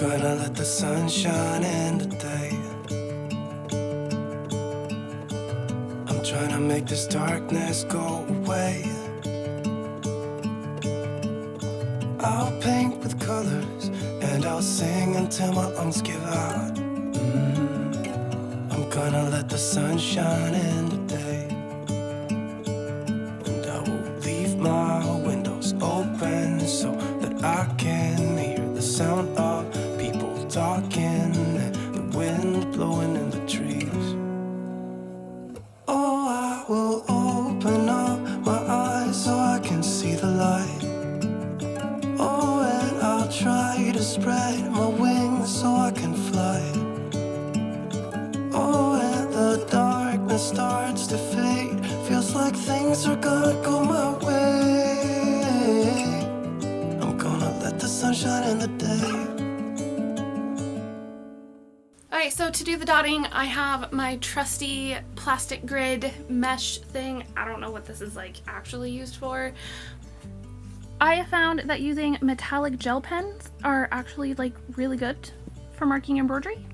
gonna let the sun shine in today. I'm trying to make this darkness go away. I'll paint with colors and I'll sing until my lungs give out. I'm gonna let the sun shine in today. And I will leave my windows open so that I can hear the sound of people talking and the wind blowing in the trees. Oh, I will open up my eyes so I can see the light. Oh, and I'll try to spread my wings so I can fly. Oh, and the darkness starts to fade. Feels like things are gonna go my way. I'm gonna let the sun shine in the day. Okay, so to do the dotting, I have my trusty plastic grid mesh thing. I don't know what this is like actually used for. I have found that using metallic gel pens are actually like really good for marking embroidery.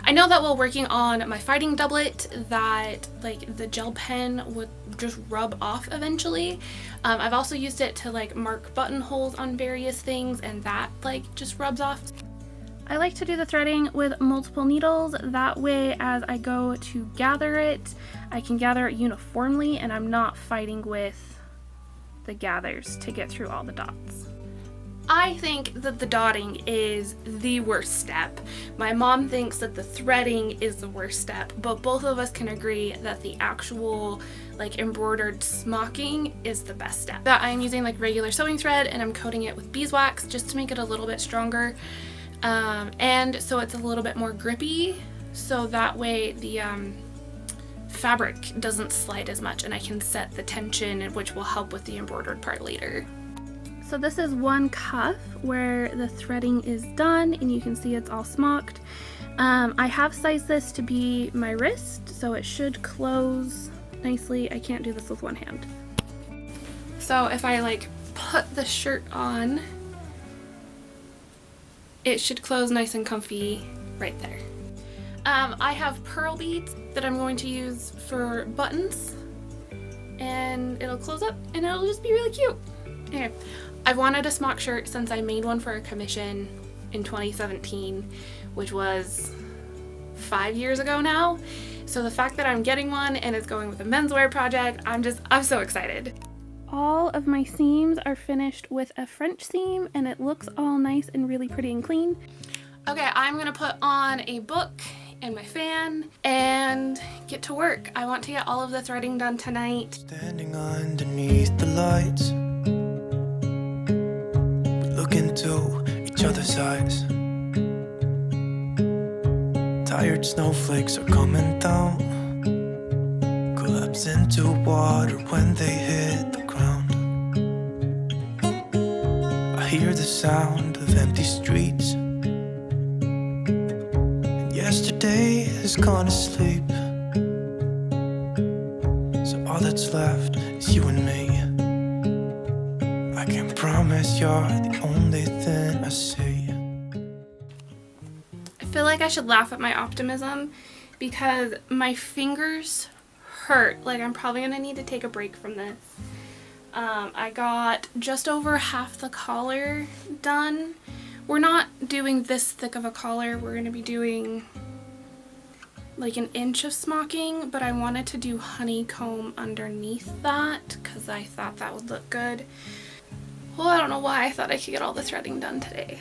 I know that while working on my fighting doublet that like the gel pen would just rub off eventually. I've also used it to like mark buttonholes on various things and that like just rubs off. I like to do the threading with multiple needles, that way as I go to gather it, I can gather it uniformly and I'm not fighting with the gathers to get through all the dots. I think that the dotting is the worst step. My mom thinks that the threading is the worst step, but both of us can agree that the actual like embroidered smocking is the best step. That I'm using like regular sewing thread and I'm coating it with beeswax just to make it a little bit stronger. And so it's a little bit more grippy, so that way the fabric doesn't slide as much and I can set the tension, which will help with the embroidered part later. So this is one cuff where the threading is done and you can see it's all smocked. I have sized this to be my wrist, so it should close nicely. I can't do this with one hand. So if I like put the shirt on, it should close nice and comfy right there. I have pearl beads that I'm going to use for buttons and it'll close up and it'll just be really cute. Okay, I've wanted a smock shirt since I made one for a commission in 2017, which was 5 years ago now. So the fact that I'm getting one and it's going with a menswear project, I'm so excited. All of my seams are finished with a French seam and it looks all nice and really pretty and clean. Okay, I'm gonna put on a book and my fan and get to work. I want to get all of the threading done tonight. Standing underneath the lights, we look into each other's eyes. Tired snowflakes are coming down, collapse into water when they hit the ground. I hear the sound of empty streets, and yesterday has gone to sleep. So all that's left is you and me. I can promise you're the only thing I see. I feel like I should laugh at my optimism because my fingers hurt. Like I'm probably gonna need to take a break from this. I got just over half the collar done. We're not doing this thick of a collar. We're gonna be doing like 1 inch of smocking, but I wanted to do honeycomb underneath that because I thought that would look good. Well, I don't know why I thought I could get all the threading done today.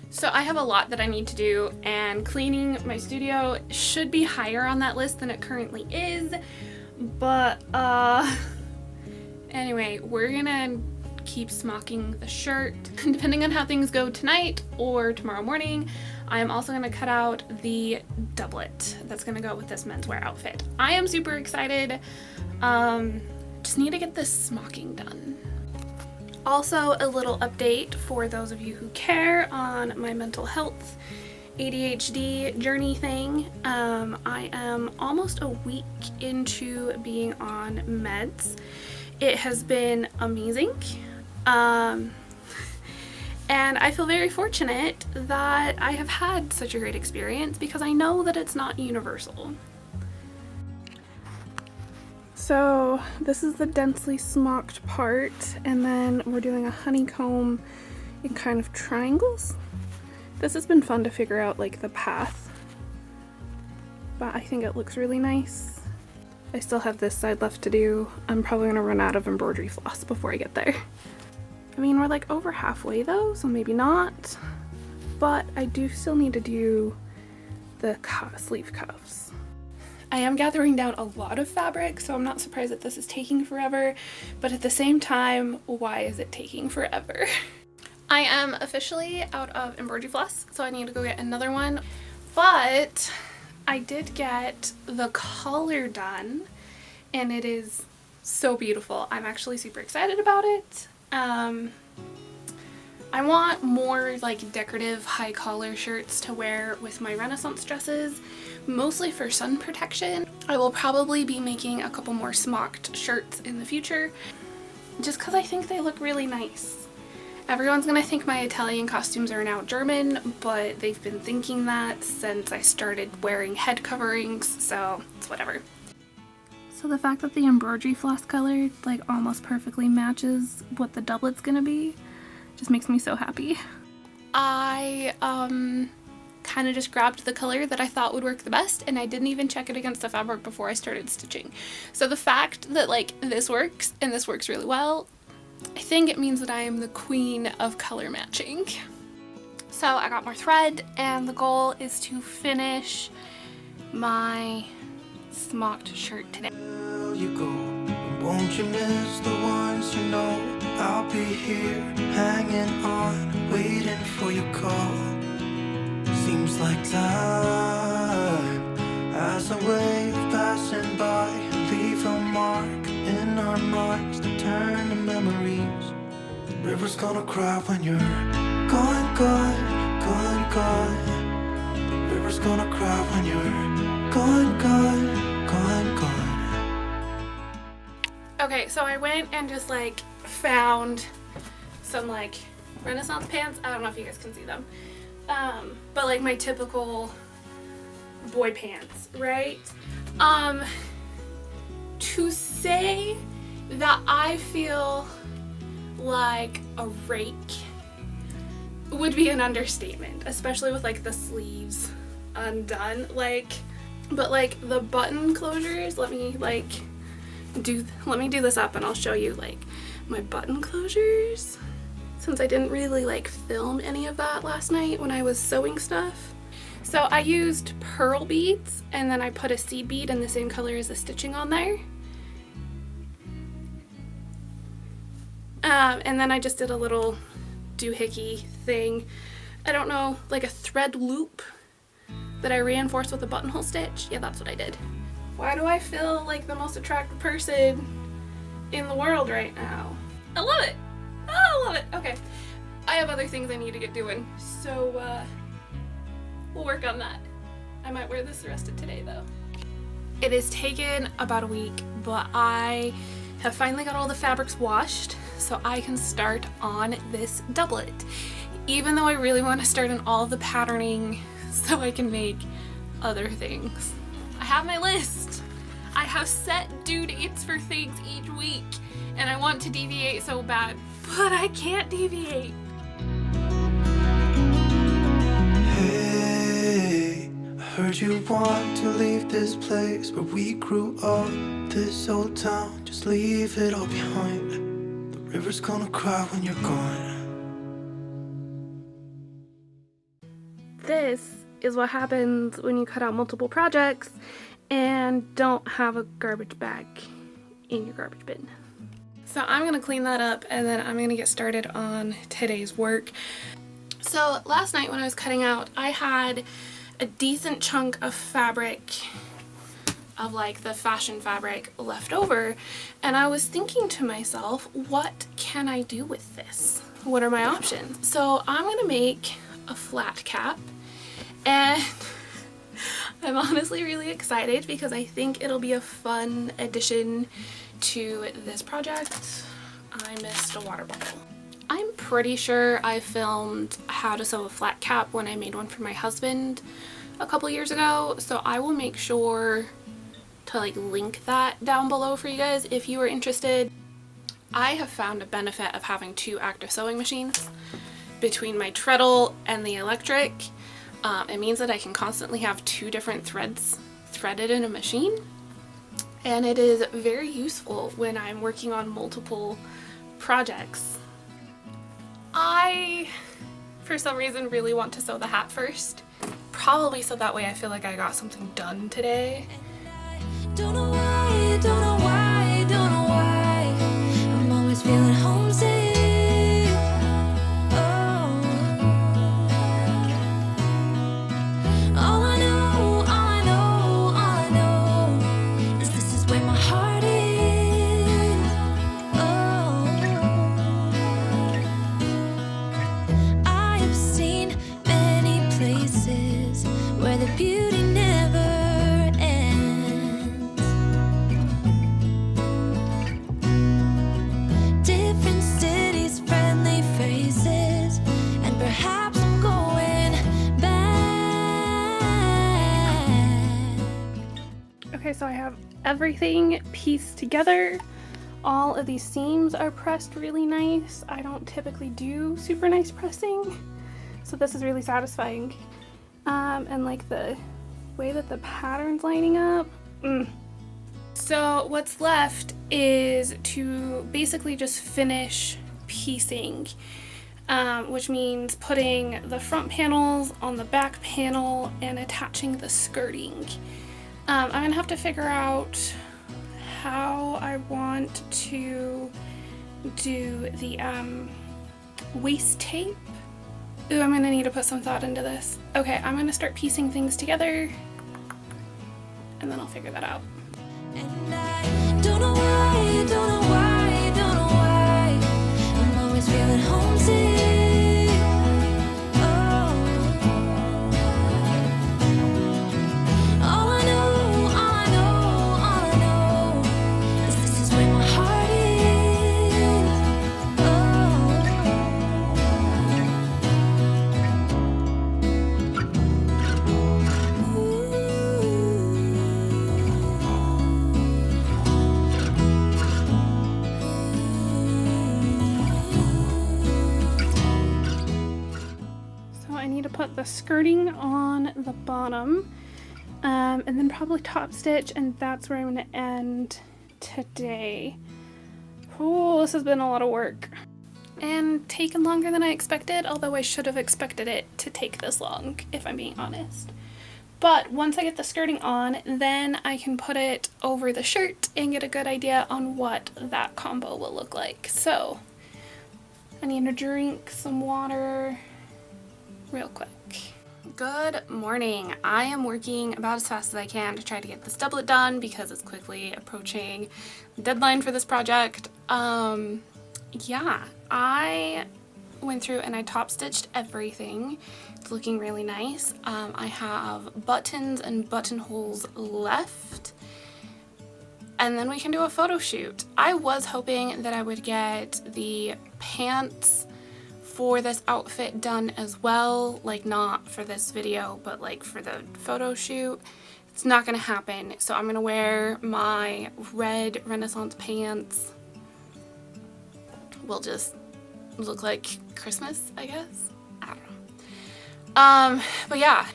So I have a lot that I need to do, and cleaning my studio should be higher on that list than it currently is, but anyway, we're gonna keep smocking the shirt. Depending on how things go tonight or tomorrow morning, I'm also gonna cut out the doublet that's gonna go with this menswear outfit. I am super excited. Just need to get this smocking done. Also, a little update for those of you who care on my mental health ADHD journey thing. I am almost a week into being on meds. It has been amazing. And I feel very fortunate that I have had such a great experience because I know that it's not universal. So this is the densely smocked part, and then we're doing a honeycomb in kind of triangles. This has been fun to figure out like the path, but I think it looks really nice. I still have this side left to do. I'm probably gonna run out of embroidery floss before I get there. I mean, we're like over halfway though, so maybe not, but I do still need to do the sleeve cuffs. I am gathering down a lot of fabric, so I'm not surprised that this is taking forever, but at the same time, why is it taking forever? I am officially out of embroidery floss, so I need to go get another one, but I did get the collar done, and it is so beautiful. I'm actually super excited about it. I want more like decorative high collar shirts to wear with my Renaissance dresses, mostly for sun protection. I will probably be making a couple more smocked shirts in the future, just because I think they look really nice. Everyone's gonna think my Italian costumes are now German, but they've been thinking that since I started wearing head coverings, so it's whatever. So the fact that the embroidery floss color like almost perfectly matches what the doublet's gonna be just makes me so happy. I kind of just grabbed the color that I thought would work the best, and I didn't even check it against the fabric before I started stitching. So the fact that like this works and this works really well, I think it means that I am the queen of color matching. So I got more thread, and the goal is to finish my smocked shirt today. You go, and won't you miss the ones you know? I'll be here, hanging on, waiting for your call. Seems like time as a wave passing by, leave a mark in our marks to turn to memories. The river's gonna cry when you're gone, gone, gone, gone. The river's gonna cry when you're gone, gone, gone, gone. Okay, so I went and just like found some like Renaissance pants. I don't know if you guys can see them, but like my typical boy pants, right? To say that I feel like a rake would be an understatement, especially with like the sleeves undone, like, but like the button closures, let me do this up and I'll show you like my button closures, since I didn't really like film any of that last night when I was sewing stuff. So I used pearl beads, and then I put a seed bead in the same color as the stitching on there. And then I just did a little doohickey thing. I don't know, like a thread loop that I reinforced with a buttonhole stitch. Yeah, that's what I did. Why do I feel like the most attractive person in the world right now? I love it. Oh, I love it. Okay. I have other things I need to get doing, so we'll work on that. I might wear this the rest of today though. It has taken about a week, but I have finally got all the fabrics washed so I can start on this doublet. Even though I really want to start on all of the patterning so I can make other things. I have my list. I have set due dates for things each week, and I want to deviate so bad, but I can't deviate. Hey, I heard you want to leave this place where we grew up. This old town, just leave it all behind. The river's gonna cry when you're gone. This is what happens when you cut out multiple projects and don't have a garbage bag in your garbage bin. So I'm gonna clean that up, and then I'm gonna get started on today's work. So last night when I was cutting out, I had a decent chunk of fabric, of like the fashion fabric, left over, and I was thinking to myself, what can I do with this? What are my options? So I'm gonna make a flat cap, and I'm honestly really excited because I think it'll be a fun addition to this project. I missed a water bottle. I'm pretty sure I filmed how to sew a flat cap when I made one for my husband a couple years ago, so I will make sure to like link that down below for you guys if you are interested. I have found a benefit of having two active sewing machines between my treadle and the electric. It means that I can constantly have two different threads threaded in a machine, and it is very useful when I'm working on multiple projects. I, for some reason, really want to sew the hat first. Probably so that way I feel like I got something done today. Don't know why, don't know why, don't know why I'm always feeling homesick. Oh. All I know, all I know, all I know is this is where my heart is. Oh. I have seen many places where the beauty never ends. Different cities, friendly faces, and perhaps I'm going back. Okay, so I have everything pieced together. All of these seams are pressed really nice. I don't typically do super nice pressing, so this is really satisfying. And like the way that the pattern's lining up. So what's left is to basically just finish piecing, which means putting the front panels on the back panel and attaching the skirting. I'm gonna have to figure out how I want to do the waist tape. Ooh, I'm gonna need to put some thought into this. Okay, I'm gonna start piecing things together and then I'll figure that out. And I don't know why, don't know why, don't know why I'm always feeling homesick. Oh. All I know, all I know, all I know is this is where my heart is. So I need to put the skirting on the bottom, and then probably top stitch, and that's where I'm gonna end today. Oh, this has been a lot of work and taken longer than I expected, although I should have expected it to take this long, if I'm being honest. But once I get the skirting on, then I can put it over the shirt and get a good idea on what that combo will look like. So I need to drink some water real quick. Good morning. I am working about as fast as I can to try to get this doublet done because it's quickly approaching the deadline for this project. Yeah, I went through and I top stitched everything. It's looking really nice. I have buttons and buttonholes left, and then we can do a photo shoot. I was hoping that I would get the pants for this outfit done as well, like not for this video, but like for the photo shoot. It's not gonna happen, so I'm gonna wear my red Renaissance pants. We'll just look like Christmas, I guess. I don't know. But yeah,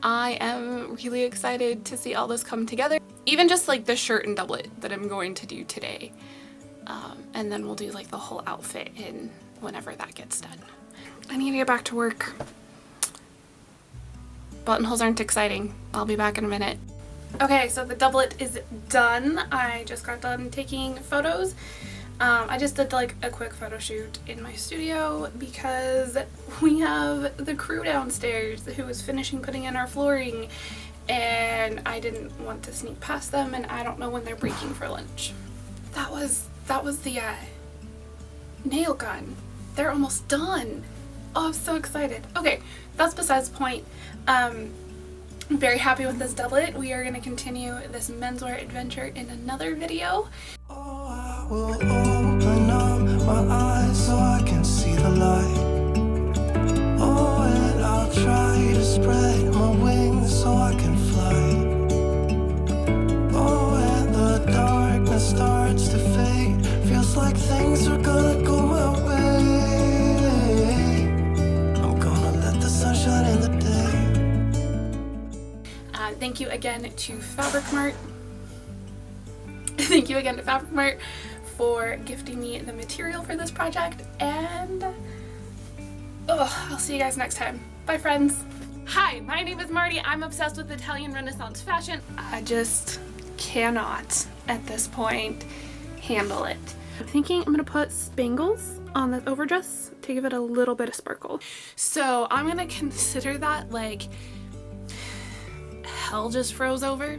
I am really excited to see all this come together. Even just like the shirt and doublet that I'm going to do today. And then we'll do like the whole outfit in whenever that gets done. I need to get back to work. Buttonholes aren't exciting. I'll be back in a minute. Okay, so the doublet is done. I just got done taking photos. I just did like a quick photo shoot in my studio because we have the crew downstairs who is finishing putting in our flooring, and I didn't want to sneak past them, and I don't know when they're breaking for lunch. That was the nail gun. They're almost done. Oh, I'm so excited. Okay, that's besides the point. I'm very happy with this doublet. We are going to continue this menswear adventure in another video. Oh, I will open up my eyes so I can see the light. Oh, and I'll try to spread my wings so I can fly. Oh, and the darkness starts to fade. Feels like things are gonna go my way. I'm gonna let the sun shine in the day. Thank you again to Fabric Mart. Thank you again to Fabric Mart for gifting me the material for this project, and I'll see you guys next time. Bye, friends. Hi, my name is Marty. I'm obsessed with Italian Renaissance fashion. I just cannot, at this point, handle it. I'm thinking I'm gonna put spangles on this overdress to give it a little bit of sparkle. So I'm gonna consider that like hell just froze over.